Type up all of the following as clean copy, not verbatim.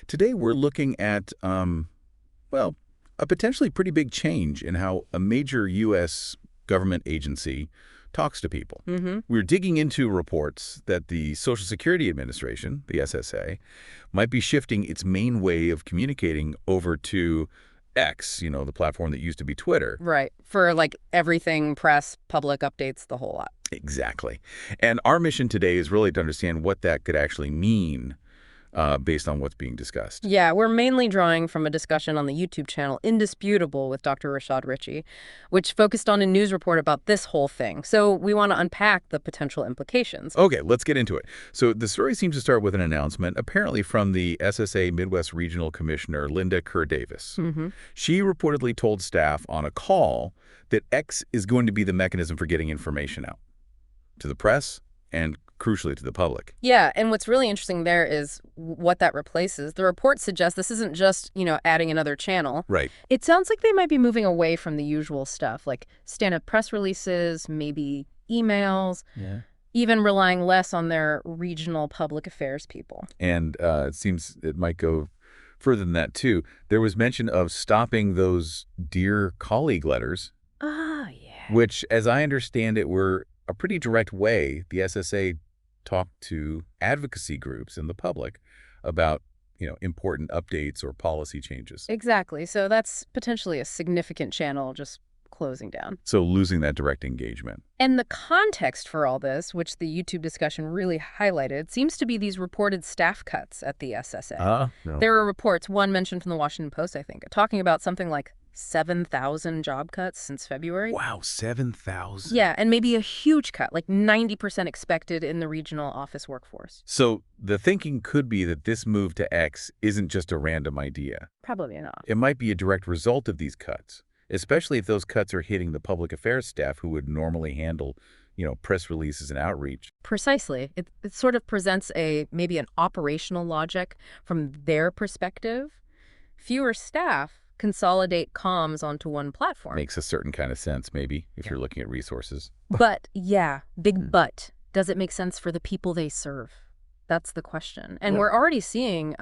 Today we're looking at, well, a potentially pretty big change in how a major U.S. government agency talks to people. We're digging into reports that the Social Security Administration, the SSA, might be shifting its main way of communicating over to X, the platform that used to be Twitter. Right. For like everything, press, public updates, the whole lot. Exactly. And our mission today is really to understand what that could actually mean based on what's being discussed. Yeah, we're mainly drawing from a discussion on the YouTube channel Indisputable with Dr. Rashad Ritchie, which focused on a news report about this whole thing. So we want to unpack the potential implications. Okay, let's get into it. So the story seems to start with an announcement, apparently from the SSA Midwest Regional Commissioner, Linda Kerr-Davis. She reportedly told staff on a call that X is going to be the mechanism for getting information out to the press and crucially to the public. Yeah, and what's really interesting there is what that replaces. The report suggests this isn't just, adding another channel. Right. It sounds like they might be moving away from the usual stuff, like stand-up press releases, maybe emails, even relying less on their regional public affairs people. And it seems it might go further than that, too. There was mention of stopping those Dear Colleague letters. Ah, yeah. Which, as I understand it, were a pretty direct way the SSA talked to advocacy groups and the public about, important updates or policy changes. Exactly. So that's potentially a significant channel just closing down. So losing that direct engagement. And the context for all this, which the YouTube discussion really highlighted, seems to be these reported staff cuts at the SSA. No. There were reports, one mentioned from the Washington Post, I think, talking about something like 7,000 job cuts since February. Wow, 7,000. Yeah, and maybe a huge cut, like 90% expected in the regional office workforce. So the thinking could be that this move to X isn't just a random idea. Probably not. It might be a direct result of these cuts, especially if those cuts are hitting the public affairs staff who would normally handle, press releases and outreach. Precisely. It sort of presents maybe an operational logic from their perspective. Fewer staff consolidate comms onto one platform. Makes a certain kind of sense, maybe, if you're looking at resources. But, big but. Does it make sense for the people they serve? That's the question. And we're already seeing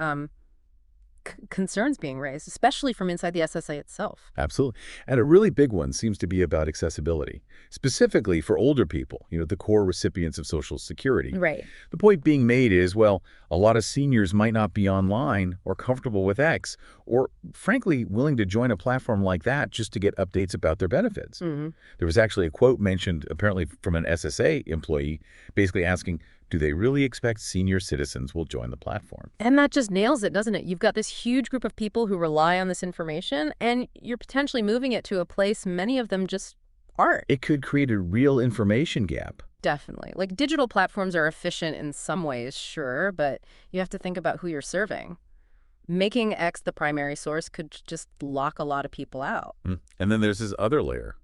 concerns being raised, especially from inside the SSA itself. Absolutely. And a really big one seems to be about accessibility, specifically for older people, the core recipients of Social Security. Right. The point being made is, well, a lot of seniors might not be online or comfortable with X or, frankly, willing to join a platform like that just to get updates about their benefits. There was actually a quote mentioned, apparently from an SSA employee, basically asking, do they really expect senior citizens will join the platform? And that just nails it, doesn't it? You've got this huge group of people who rely on this information, and you're potentially moving it to a place many of them just aren't. It could create a real information gap. Definitely. Like, digital platforms are efficient in some ways, sure, but you have to think about who you're serving. Making X the primary source could just lock a lot of people out. And then there's this other layer,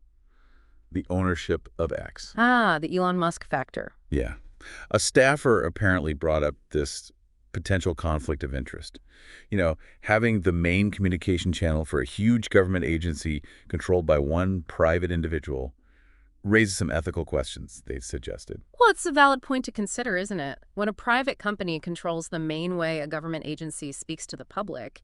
the ownership of X. The Elon Musk factor. Yeah. A staffer apparently brought up this potential conflict of interest. Having the main communication channel for a huge government agency controlled by one private individual raises some ethical questions, they suggested. Well, it's a valid point to consider, isn't it? When a private company controls the main way a government agency speaks to the public,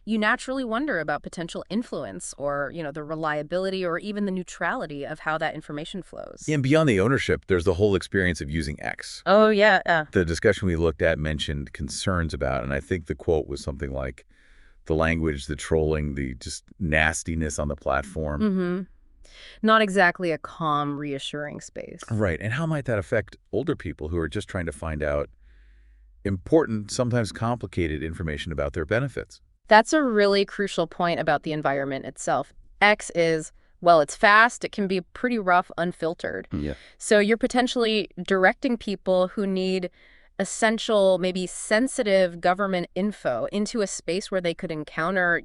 you naturally wonder about potential influence or, the reliability or even the neutrality of how that information flows. And beyond the ownership, there's the whole experience of using X. Oh, yeah. The discussion we looked at mentioned concerns about, and I think the quote was something like the language, the trolling, the just nastiness on the platform. Not exactly a calm, reassuring space. Right. And how might that affect older people who are just trying to find out important, sometimes complicated information about their benefits? That's a really crucial point about the environment itself. X is, well, it's fast. It can be pretty rough, unfiltered. Yeah. So you're potentially directing people who need essential, maybe sensitive government info into a space where they could encounter,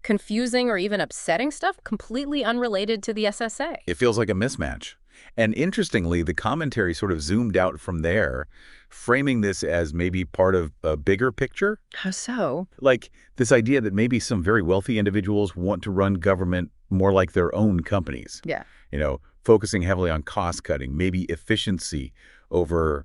confusing or even upsetting stuff completely unrelated to the SSA. It feels like a mismatch. And interestingly, the commentary sort of zoomed out from there, framing this as maybe part of a bigger picture. How so? Like this idea that maybe some very wealthy individuals want to run government more like their own companies. Yeah. Focusing heavily on cost cutting, maybe efficiency over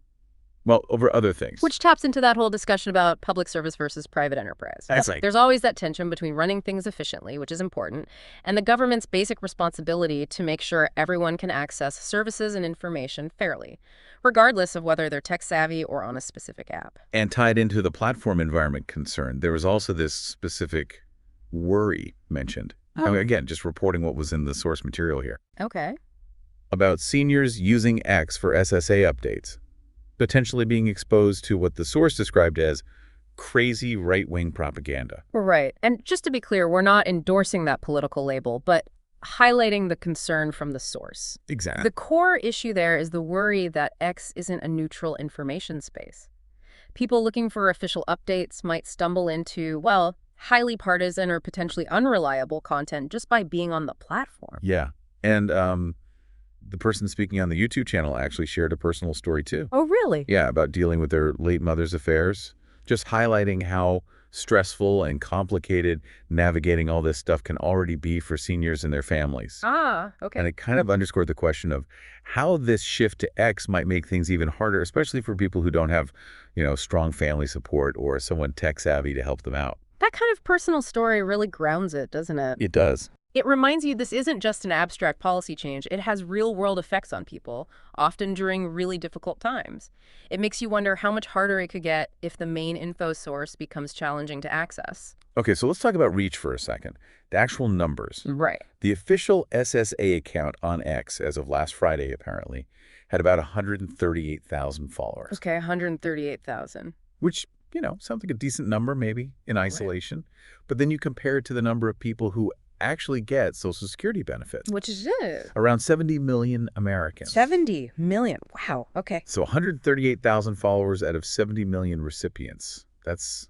Well, over other things. Which taps into that whole discussion about public service versus private enterprise. That's right. There's always that tension between running things efficiently, which is important, and the government's basic responsibility to make sure everyone can access services and information fairly, regardless of whether they're tech-savvy or on a specific app. And tied into the platform environment concern, there was also this specific worry mentioned. Oh. Again, just reporting what was in the source material here. Okay. About seniors using X for SSA updates, potentially being exposed to what the source described as crazy right-wing propaganda. Right. And just to be clear, we're not endorsing that political label, but highlighting the concern from the source. Exactly. The core issue there is the worry that X isn't a neutral information space. People looking for official updates might stumble into, well, highly partisan or potentially unreliable content just by being on the platform. Yeah. And the person speaking on the YouTube channel actually shared a personal story too. Oh, really? Yeah, about dealing with their late mother's affairs, just highlighting how stressful and complicated navigating all this stuff can already be for seniors and their families. Ah, okay. And it kind of underscored the question of how this shift to X might make things even harder, especially for people who don't have, strong family support or someone tech savvy to help them out. That kind of personal story really grounds it, doesn't it? It does. It reminds you this isn't just an abstract policy change. It has real-world effects on people, often during really difficult times. It makes you wonder how much harder it could get if the main info source becomes challenging to access. Okay, so let's talk about reach for a second. The actual numbers. Right. The official SSA account on X, as of last Friday apparently, had about 138,000 followers. Okay, 138,000. Which, sounds like a decent number maybe in isolation. Right. But then you compare it to the number of people who actually get Social Security benefits. Which is it? Around 70 million Americans. 70 million. Wow. Okay. So 138,000 followers out of 70 million recipients. That's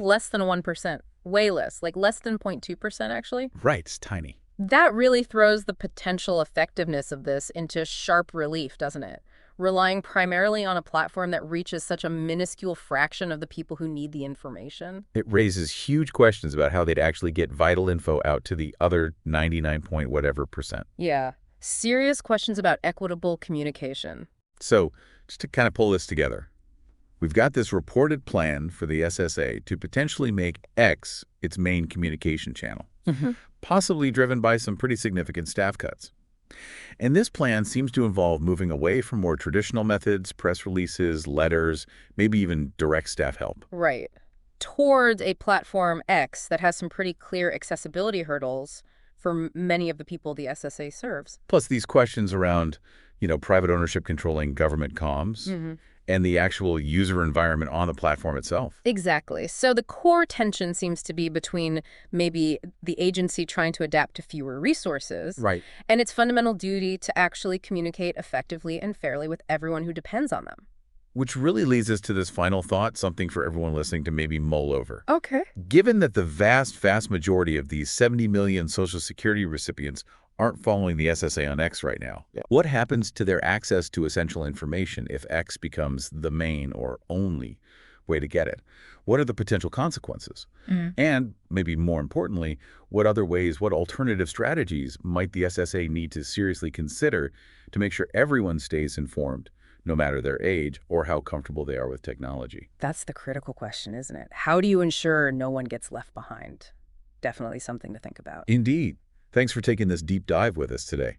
less than 1%. Way less. Like less than 0.2% actually. Right. It's tiny. That really throws the potential effectiveness of this into sharp relief, doesn't it? Relying primarily on a platform that reaches such a minuscule fraction of the people who need the information. It raises huge questions about how they'd actually get vital info out to the other 99 point whatever percent. Yeah. Serious questions about equitable communication. So, just to kind of pull this together, we've got this reported plan for the SSA to potentially make X its main communication channel, possibly driven by some pretty significant staff cuts. And this plan seems to involve moving away from more traditional methods, press releases, letters, maybe even direct staff help. Right. Towards a platform X that has some pretty clear accessibility hurdles for many of the people the SSA serves. Plus these questions around, private ownership controlling government comms and the actual user environment on the platform itself. Exactly. So the core tension seems to be between maybe the agency trying to adapt to fewer resources and its fundamental duty to actually communicate effectively and fairly with everyone who depends on them. Which really leads us to this final thought, something for everyone listening to maybe mull over. Okay. Given that the vast majority of these 70 million Social Security recipients aren't following the SSA on X right now, what happens to their access to essential information if X becomes the main or only way to get it? What are the potential consequences? And maybe more importantly, what alternative strategies might the SSA need to seriously consider to make sure everyone stays informed, no matter their age or how comfortable they are with technology? That's the critical question, isn't it? How do you ensure no one gets left behind? Definitely something to think about. Indeed. Thanks for taking this deep dive with us today.